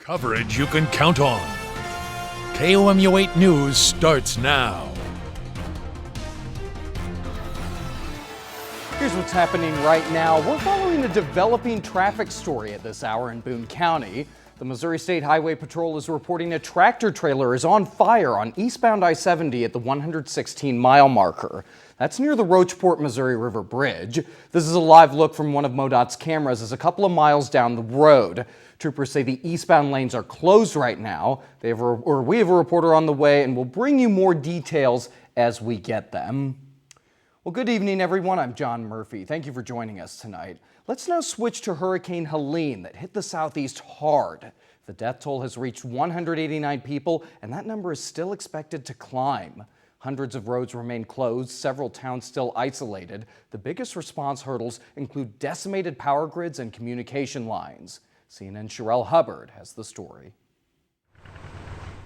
Coverage you can count on. KOMU 8 News starts now. Here's what's happening right now. We're following a developing traffic story at this hour in Boone County. The Missouri State Highway Patrol is reporting a tractor trailer is on fire on eastbound I-70 at the 116-mile marker. That's near the Rocheport, Missouri River Bridge. This is a live look from one of MoDOT's cameras as a couple of miles down the road. Troopers say the eastbound lanes are closed right now. We have a reporter on the way, and we'll bring you more details as we get them. Well, good evening, everyone. I'm John Murphy. Thank you for joining us tonight. Let's now switch to Hurricane Helene that hit the southeast hard. The death toll has reached 189 people, and that number is still expected to climb. Hundreds of roads remain closed, several towns still isolated. The biggest response hurdles include decimated power grids and communication lines. CNN's Sherelle Hubbard has the story.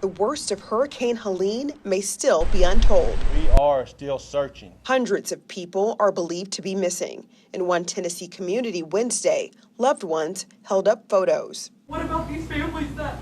The worst of Hurricane Helene may still be untold. We are still searching. Hundreds of people are believed to be missing. In one Tennessee community Wednesday, loved ones held up photos. What about these families that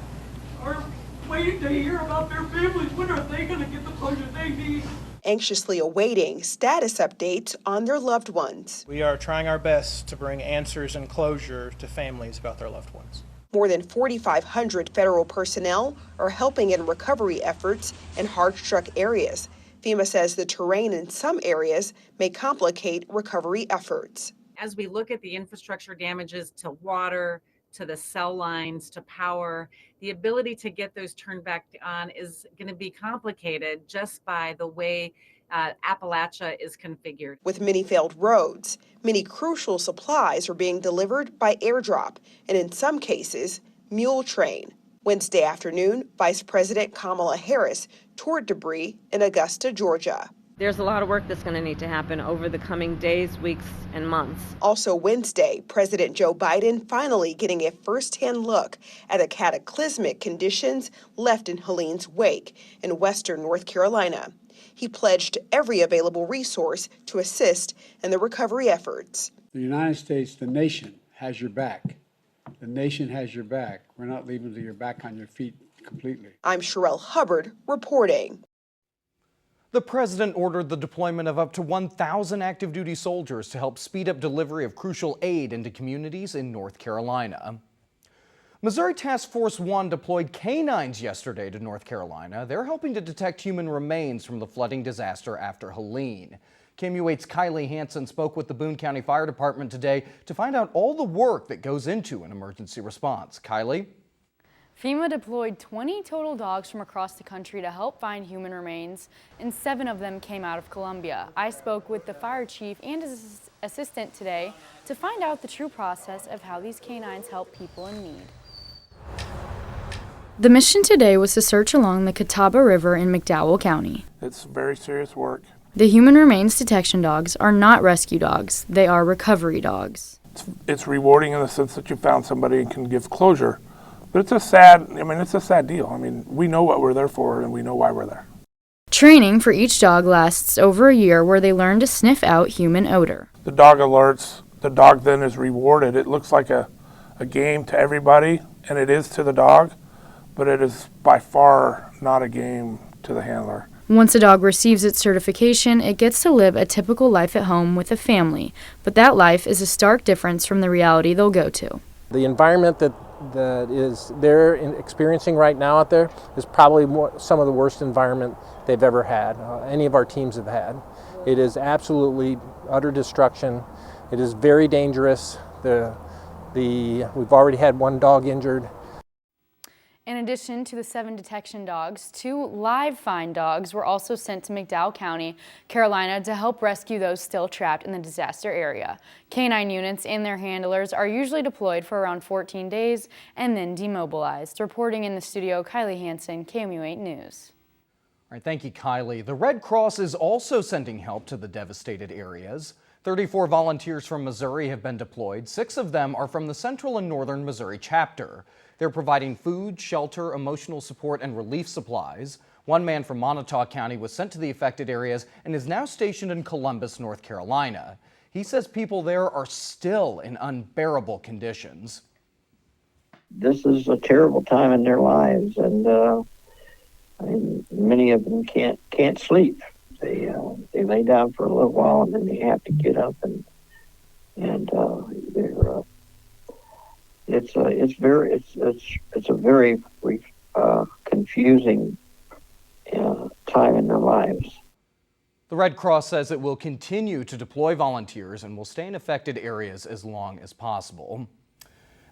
are waiting to hear about their families? When are they going to get the closure they need? Anxiously awaiting status updates on their loved ones. We are trying our best to bring answers and closure to families about their loved ones. More than 4,500 federal personnel are helping in recovery efforts in hard-struck areas. FEMA says the terrain in some areas may complicate recovery efforts. As we look at the infrastructure damages to water, to the cell lines, to power, the ability to get those turned back on is going to be complicated just by the way Appalachia is configured. With many failed roads, many crucial supplies are being delivered by airdrop and in some cases, mule train. Wednesday afternoon, Vice President Kamala Harris toured debris in Augusta, Georgia. There's a lot of work that's going to need to happen over the coming days, weeks, and months. Also Wednesday, President Joe Biden finally getting a first-hand look at the cataclysmic conditions left in Helene's wake in western North Carolina. He pledged every available resource to assist in the recovery efforts. The United States, the nation, has your back. The nation has your back. We're not leaving your back on your feet completely. I'm Sherelle Hubbard reporting. The president ordered the deployment of up to 1,000 active duty soldiers to help speed up delivery of crucial aid into communities in North Carolina. Missouri Task Force 1 deployed canines yesterday to North Carolina. They're helping to detect human remains from the flooding disaster after Helene. KOMU 8's Kylie Hansen spoke with the Boone County Fire Department today to find out all the work that goes into an emergency response. Kylie? FEMA deployed 20 total dogs from across the country to help find human remains, and 7 of them came out of Columbia. I spoke with the fire chief and his assistant today to find out the true process of how these canines help people in need. The mission today was to search along the Catawba River in McDowell County. It's very serious work. The human remains detection dogs are not rescue dogs, they are recovery dogs. It's rewarding in the sense that you found somebody and can give closure. But it's a sad deal. I mean, we know what we're there for and we know why we're there. Training for each dog lasts over a year where they learn to sniff out human odor. The dog alerts, the dog then is rewarded. It looks like a game to everybody, and it is to the dog, but it is by far not a game to the handler. Once a dog receives its certification, it gets to live a typical life at home with a family, but that life is a stark difference from the reality they'll go to. The environment that they're experiencing right now out there is probably some of the worst environment they've ever had, any of our teams have had. It is absolutely utter destruction. It is very dangerous. We've already had 1 dog injured. In addition to the 7 detection dogs, 2 live find dogs were also sent to McDowell County, Carolina to help rescue those still trapped in the disaster area. Canine units and their handlers are usually deployed for around 14 days and then demobilized. Reporting in the studio, Kylie Hansen, KOMU 8 News. All right, thank you, Kylie. The Red Cross is also sending help to the devastated areas. 34 volunteers from Missouri have been deployed. 6 of them are from the Central and Northern Missouri chapter. They're providing food, shelter, emotional support, and relief supplies. One man from Montauk County was sent to the affected areas and is now stationed in Columbus, North Carolina. He says people there are still in unbearable conditions. this is a terrible time in their lives, and many of them can't sleep. They lay down for a little while and then they have to get up and they're it's a very confusing time in their lives. The Red Cross says it will continue to deploy volunteers and will stay in affected areas as long as possible.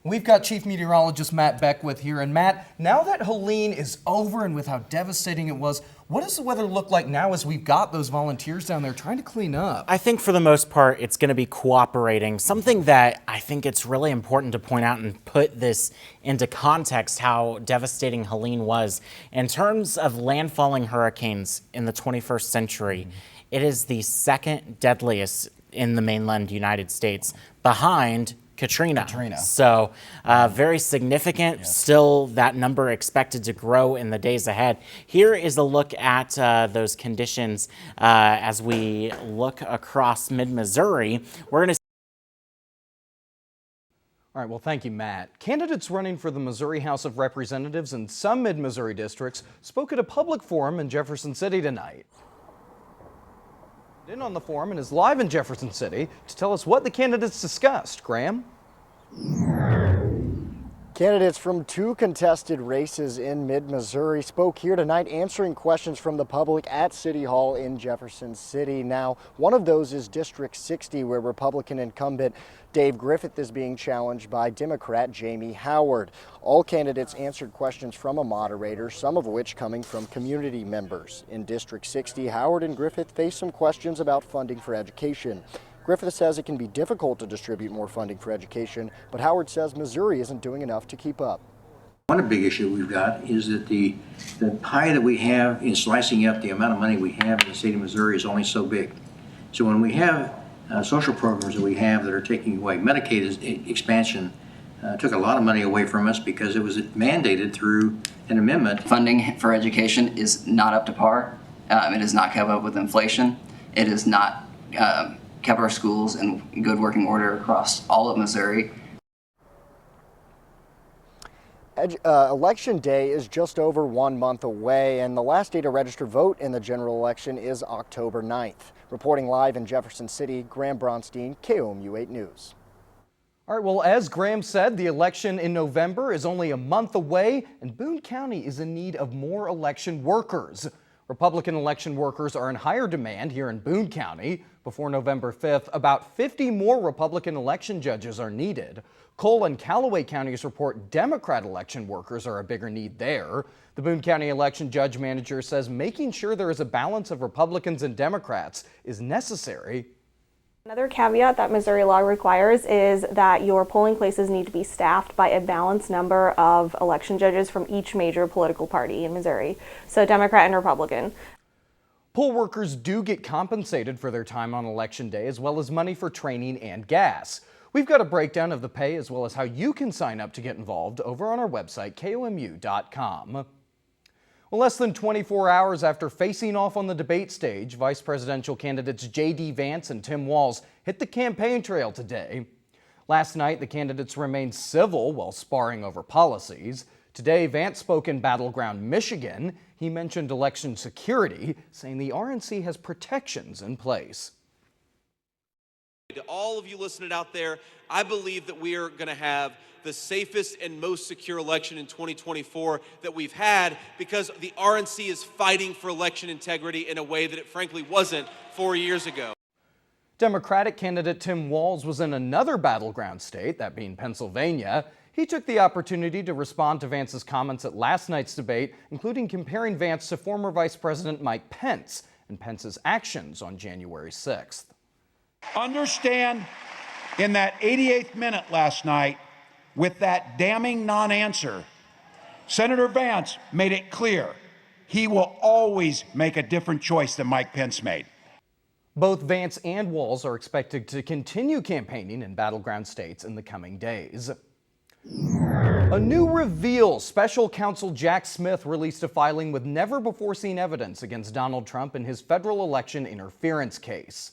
We've got Chief Meteorologist Matt Beckwith here. And Matt, now that Helene is over and with how devastating it was, what does the weather look like now as we've got those volunteers down there trying to clean up? I think for the most part, it's going to be cooperating. Something that I think it's really important to point out and put this into context, how devastating Helene was. In terms of landfalling hurricanes in the 21st century, it is the second deadliest in the mainland United States, behind Katrina. So very significant. Yes. Still that number expected to grow in the days ahead. Here is a look at those conditions as we look across mid-Missouri. We're going to All right, well, thank you, Matt. Candidates running for the Missouri House of Representatives in some mid-Missouri districts spoke at a public forum in Jefferson City tonight. In on the forum and is live in Jefferson City to tell us what the candidates discussed. Graham? Candidates from two contested races in mid-Missouri spoke here tonight answering questions from the public at City Hall in Jefferson City. Now, one of those is District 60, where Republican incumbent Dave Griffith is being challenged by Democrat Jamie Howard. All candidates answered questions from a moderator, some of which coming from community members. In District 60, Howard and Griffith face some questions about funding for education. Griffith says it can be difficult to distribute more funding for education, but Howard says Missouri isn't doing enough to keep up. One big issue we've got is that the pie that we have in slicing up the amount of money we have in the state of Missouri is only so big. So when we have social programs that we have that are taking away, Medicaid expansion took a lot of money away from us because it was mandated through an amendment. Funding for education is not up to par. It has not kept up with inflation. It has not kept our schools in good working order across all of Missouri. Election day is just over 1 month away, and the last day to register vote in the general election is October 9th. Reporting live in Jefferson City, Graham Bronstein, KOMU 8 News. All right, well, as Graham said, the election in November is only a month away, and Boone County is in need of more election workers. Republican election workers are in higher demand here in Boone County. Before November 5th, about 50 more Republican election judges are needed. Cole and Callaway counties report Democrat election workers are a bigger need there. The Boone County election judge manager says making sure there is a balance of Republicans and Democrats is necessary. Another caveat that Missouri law requires is that your polling places need to be staffed by a balanced number of election judges from each major political party in Missouri, so Democrat and Republican. Poll workers do get compensated for their time on Election Day, as well as money for training and gas. We've got a breakdown of the pay as well as how you can sign up to get involved over on our website, KOMU.com. Well, less than 24 hours after facing off on the debate stage, vice presidential candidates J.D. Vance and Tim Walz hit the campaign trail today. Last night, the candidates remained civil while sparring over policies. Today, Vance spoke in battleground Michigan. He mentioned election security, saying the RNC has protections in place. To all of you listening out there, I believe that we are going to have the safest and most secure election in 2024 that we've had because the RNC is fighting for election integrity in a way that it frankly wasn't 4 years ago. Democratic candidate Tim Walz was in another battleground state, that being Pennsylvania. He took the opportunity to respond to Vance's comments at last night's debate, including comparing Vance to former Vice President Mike Pence and Pence's actions on January 6th. Understand, in that 88th minute last night, with that damning non-answer, Senator Vance made it clear he will always make a different choice than Mike Pence made. Both Vance and Walz are expected to continue campaigning in battleground states in the coming days. A new reveal. Special counsel Jack Smith released a filing with never-before-seen evidence against Donald Trump in his federal election interference case.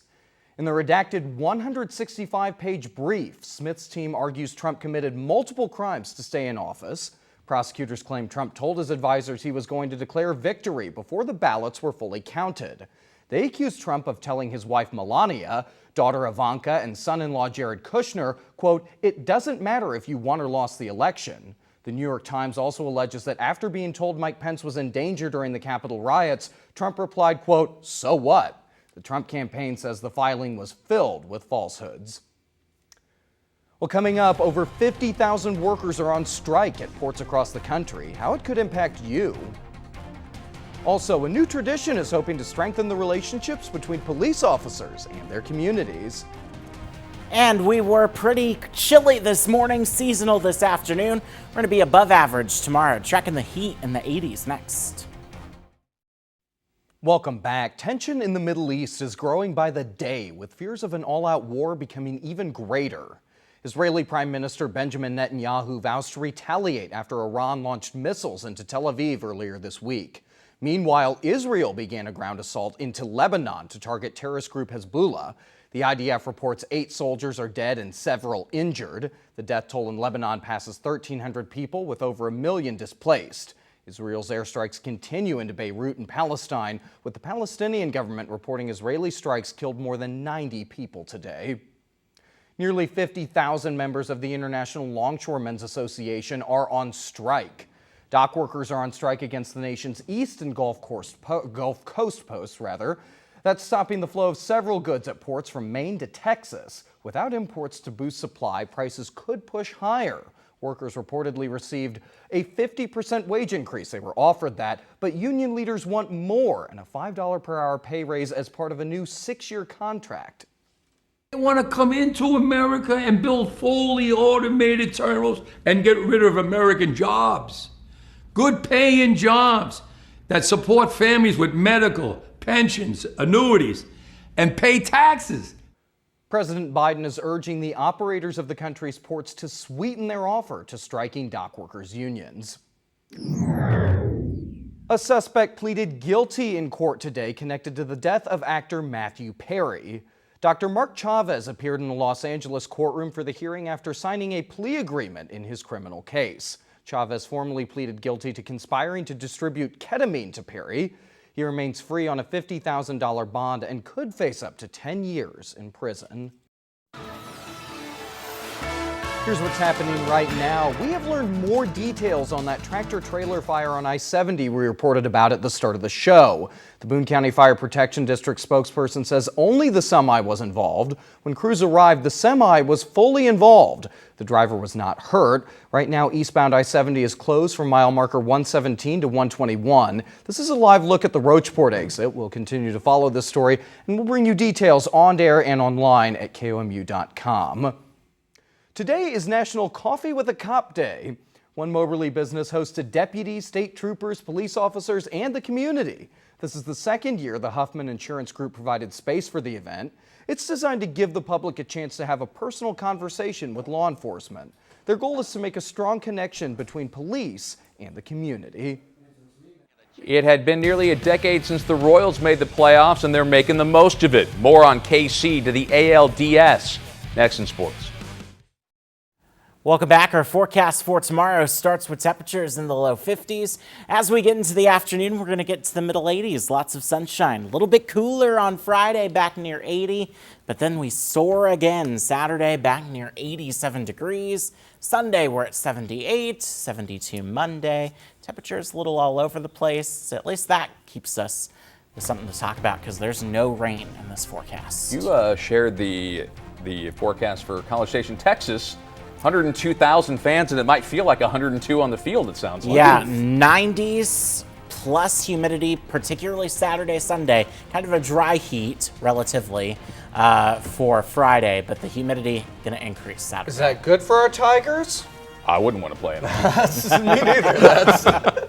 In the redacted 165-page brief, Smith's team argues Trump committed multiple crimes to stay in office. Prosecutors claim Trump told his advisors he was going to declare victory before the ballots were fully counted. They accuse Trump of telling his wife Melania, daughter Ivanka, and son-in-law Jared Kushner, quote, "It doesn't matter if you won or lost the election." The New York Times also alleges that after being told Mike Pence was in danger during the Capitol riots, Trump replied, quote, "So what?" The Trump campaign says the filing was filled with falsehoods. Well, coming up, over 50,000 workers are on strike at ports across the country. How it could impact you. Also, a new tradition is hoping to strengthen the relationships between police officers and their communities. And we were pretty chilly this morning, seasonal this afternoon. We're going to be above average tomorrow, tracking the heat in the 80s next. Welcome back. Tension in the Middle East is growing by the day, with fears of an all-out war becoming even greater. Israeli Prime Minister Benjamin Netanyahu vows to retaliate after Iran launched missiles into Tel Aviv earlier this week. Meanwhile, Israel began a ground assault into Lebanon to target terrorist group Hezbollah. The IDF reports 8 soldiers are dead and several injured. The death toll in Lebanon passes 1,300 people, with over 1 million displaced. Israel's airstrikes continue into Beirut and Palestine, with the Palestinian government reporting Israeli strikes killed more than 90 people today. Nearly 50,000 members of the International Longshoremen's Association are on strike. Dock workers are on strike against the nation's east and Gulf Coast posts, That's stopping the flow of several goods at ports from Maine to Texas. Without imports to boost supply, prices could push higher. Workers reportedly received a 50% wage increase. They were offered that, but union leaders want more and a $5 per hour pay raise as part of a new 6-year contract. They want to come into America and build fully automated terminals and get rid of American jobs. Good paying jobs that support families with medical, pensions, annuities, and pay taxes. President Biden is urging the operators of the country's ports to sweeten their offer to striking dock workers' unions. A suspect pleaded guilty in court today connected to the death of actor Matthew Perry. Dr. Mark Chavez appeared in the Los Angeles courtroom for the hearing after signing a plea agreement in his criminal case. Chavez formally pleaded guilty to conspiring to distribute ketamine to Perry. He remains free on a $50,000 bond and could face up to 10 years in prison. Here's what's happening right now. We have learned more details on that tractor-trailer fire on I-70 we reported about at the start of the show. The Boone County Fire Protection District spokesperson says only the semi was involved. When crews arrived, the semi was fully involved. The driver was not hurt. Right now, eastbound I-70 is closed from mile marker 117 to 121. This is a live look at the Roachport exit. We'll continue to follow this story, and we'll bring you details on air and online at KOMU.com. Today is National Coffee with a Cop Day. One Moberly business hosted deputies, state troopers, police officers, and the community. This is the second year the Huffman Insurance Group provided space for the event. It's designed to give the public a chance to have a personal conversation with law enforcement. Their goal is to make a strong connection between police and the community. It had been nearly a decade since the Royals made the playoffs, and they're making the most of it. More on KC to the ALDS. Next in sports. Welcome back. Our forecast for tomorrow starts with temperatures in the low 50s. As we get into the afternoon, we're going to get to the middle 80s. Lots of sunshine. A little bit cooler on Friday, back near 80. But then we soar again. Saturday, back near 87 degrees. Sunday, we're at 78, 72 Monday. Temperatures a little all over the place. At least that keeps us with something to talk about because there's no rain in this forecast. You shared the forecast for College Station, Texas. 102,000 fans, and it might feel like 102 on the field, it sounds like. Yeah, 90s plus humidity, particularly Saturday, Sunday. Kind of a dry heat, relatively, for Friday, but the humidity going to increase Saturday. Is that good for our Tigers? I wouldn't want to play in it. Me neither.